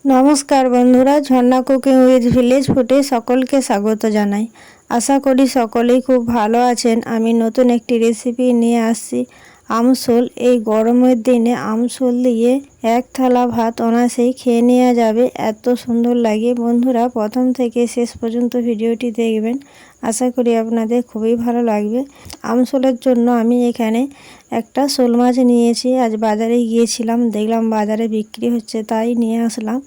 নমস্কার বন্ধুরা, ঝর্ণা cooking with village ফুডে সকলকে স্বাগত জানাই। আশা করি সকলেই খুব ভালো আছেন। আমি নতুন একটি রেসিপি নিয়ে আসছি, আমসোল। এই গরমের দিনে আমসোল দিয়ে এক থালা ভাত অনায়াসেই খেয়ে নেওয়া যাবে, এত সুন্দর লাগে। বন্ধুরা, প্রথম থেকে শেষ পর্যন্ত ভিডিওটি দেখবেন, আশা করি আপনাদের খুবই ভালো লাগবে। আমসোলের জন্য আমি এখানে একটা শোল মাছ নিয়েছি। আজ বাজারে গিয়েছিলাম, দেখলাম বাজারে বিক্রি হচ্ছে, তাই নিয়ে আসলাম।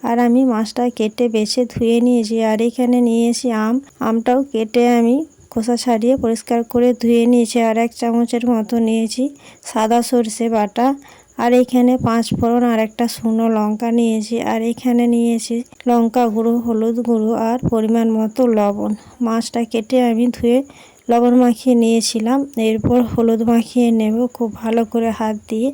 আর আমি মাছটা কেটে বেছে ধুয়ে নিয়েছি। আর এখানে নিয়েছি আমটাও কেটে আমি খোসা ছাড়িয়ে পরিষ্কার করে ধুয়ে নিয়েছি। আর 1 চামচের মতো নিয়েছি সাদা সর্ষে বাটা। আর এখানে 5 ফোড়ন আর একটা শুকনো লঙ্কা নিয়েছি। আর এখানে নিয়েছি লঙ্কা গুঁড়ো, হলুদ গুঁড়ো আর পরিমাণ মতো লবণ। মাছটা কেটে আমি ধুয়ে লবণ মাখিয়ে নিয়েছিলাম। এরপর হলুদ মাখিয়ে নেব খুব ভালো করে হাত দিয়ে।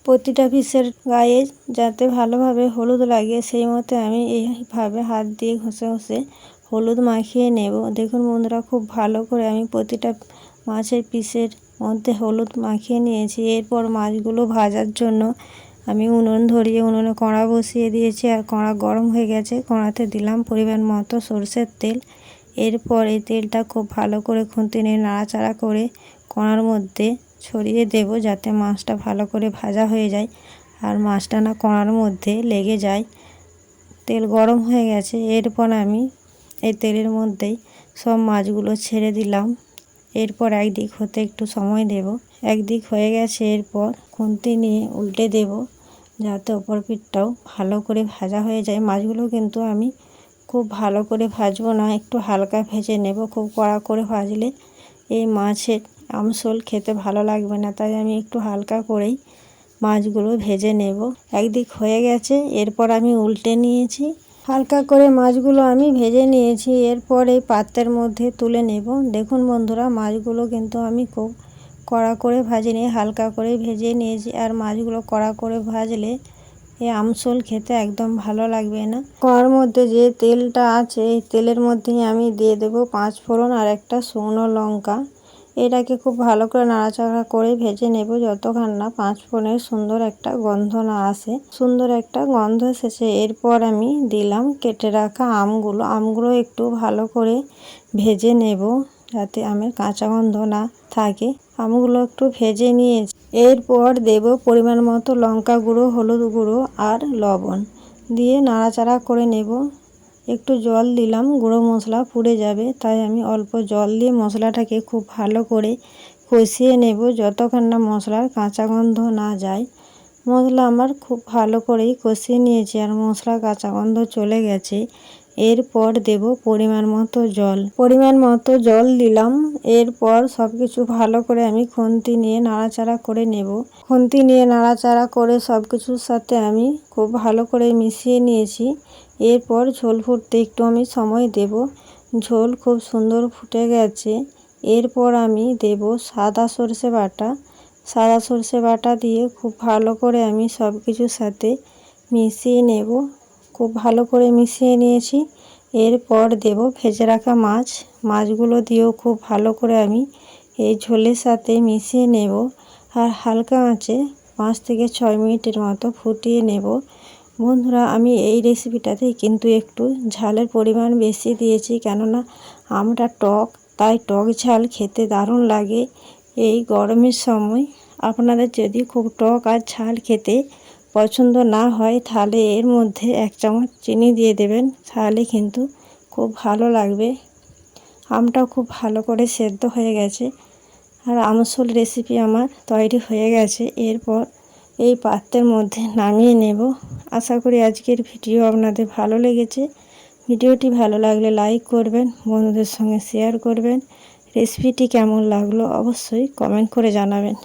প্রতিটা পিসের গায়ে যাতে ভালোভাবে হলুদ লাগে সেই মতো আমি এইভাবে হাত দিয়ে ঘষে ঘষে হলুদ মাখিয়ে নেব। দেখুন বন্ধুরা, খুব ভালো করে আমি প্রতিটা মাছের পিসের মধ্যে হলুদ মাখিয়ে নিয়েছি। এরপর মাছগুলো ভাজার জন্য আমি উনুন ধরিয়ে উনুনে কড়া বসিয়ে দিয়েছি। আর কড়া গরম হয়ে গেছে, কড়াতে দিলাম পরিমাণ মতো সরষের তেল। এরপর এই তেলটা খুব ভালো করে খুন্তি নিয়ে নাড়াচাড়া করে কড়ার মধ্যে ছড়িয়ে দেব, যাতে মাছটা ভালো করে ভাজা হয়ে যায় আর মাছটা না কড়ার মধ্যে লেগে যায়। তেল গরম হয়ে গেছে, এরপর আমি এই তেলের মধ্যেই সব মাছগুলো ছেড়ে দিলাম। এরপর একদিক হতে একটু সময় দেব। একদিক হয়ে গেছে, এরপর খুন্তি নিয়ে উল্টে দেব, যাতে ওপর পিঠটাও ভালো করে ভাজা হয়ে যায়। মাছগুলো কিন্তু আমি খুব ভালো করে ভাজবো না, একটু হালকা ভেজে নেব। খুব কড়া করে ভাজলে এই মাছের আমসোল খেতে ভালো লাগবে না, তাই আমি একটু হালকা করেই মাছগুলো ভেজে নেব। একদিক হয়ে গেছে, এরপর আমি উল্টে নিয়েছি। হালকা করে মাছগুলো আমি ভেজে নিয়েছি। এরপর এই পাত্রের মধ্যে তুলে নেব। দেখুন বন্ধুরা, মাছগুলো কিন্তু আমি খুব কড়া করে ভাজিনি, হালকা করে ভেজে নিয়েছি। আর মাছগুলো কড়া করে ভাজলে এই আমসোল খেতে একদম ভালো লাগবে না। কড়ার মধ্যে যে তেলটা আছে এই তেলের মধ্যেই আমি দিয়ে দেব 5 ফোড়ন আর একটা শুকনো লঙ্কা। এটাকে খুব ভালো করে নাড়াচাড়া করে ভেজে নেব, যতক্ষণ না 5 ফোড়নের সুন্দর একটা গন্ধ না আসে। সুন্দর একটা গন্ধ এসেছে, এরপর আমি দিলাম কেটে রাখা আমগুলো একটু ভালো করে ভেজে নেব, যাতে আমের কাঁচা গন্ধ না থাকে। আমগুলো একটু ভেজে নিয়েছি। এরপর দেব পরিমাণ মতো লঙ্কা গুঁড়ো, হলুদ গুঁড়ো আর লবণ দিয়ে নাড়াচাড়া করে নেব। একটু জল দিলাম, গুঁড়ো মশলা পুড়ে যাবে, তাই আমি অল্প জল দিয়ে মশলাটাকে খুব ভালো করে কষিয়ে নেব, যতক্ষণ না মশলার কাঁচা গন্ধ না যায়। মশলা আমার খুব ভালো করেই কষিয়ে নিয়েছি আর মশলার কাঁচা গন্ধ চলে গেছে। এরপর দেব পরিমাণ মতো জল দিলাম। এরপর সব কিছু ভালো করে আমি খুন্তি নিয়ে নাড়াচাড়া করে নেব। খুন্তি নিয়ে নাড়াচাড়া করে সব কিছুর সাথে আমি খুব ভালো করে মিশিয়ে নিয়েছি। এরপর ঝোল ফুটতে একটু আমি সময় দেব। ঝোল খুব সুন্দর ফুটে গেছে। এরপর আমি দেব সাদা সর্ষে বাটা দিয়ে খুব ভালো করে আমি সব কিছুর সাথে মিশিয়ে নেব। খুব ভালো করে মিশিয়ে নিয়েছি। এরপর দেব ভেজে রাখা মাছগুলো দিয়েও খুব ভালো করে আমি এই ঝোলের সাথে মিশিয়ে নেব। আর হালকা আঁচে 5 থেকে 6 মিনিটের মতো ফুটিয়ে নেব। বন্ধুরা, আমি এই রেসিপিটাতে কিন্তু একটু ঝালের পরিমাণ বেশি দিয়েছি, কেননা আমটা টক, তাই টক ঝাল খেতে দারুণ লাগে এই গরমের সময়। আপনাদের যদি খুব টক আর ঝাল খেতে পছন্দ না হয়, তাহলে এর মধ্যে 1 চামচ চিনি দিয়ে দেবেন, তাহলে কিন্তু খুব ভালো লাগবে। আমটাও খুব ভালো করে সেদ্ধ হয়ে গেছে আর আমসোল রেসিপি আমার তৈরি হয়ে গেছে। এরপর এই পাত্রের মধ্যে নামিয়ে নেব। আশা করি আজকের ভিডিও আপনাদের ভালো লেগেছে। ভিডিওটি ভালো লাগলে লাইক করবেন, বন্ধুদের সঙ্গে শেয়ার করবেন। রেসিপিটি কেমন লাগলো অবশ্যই কমেন্ট করে জানাবেন।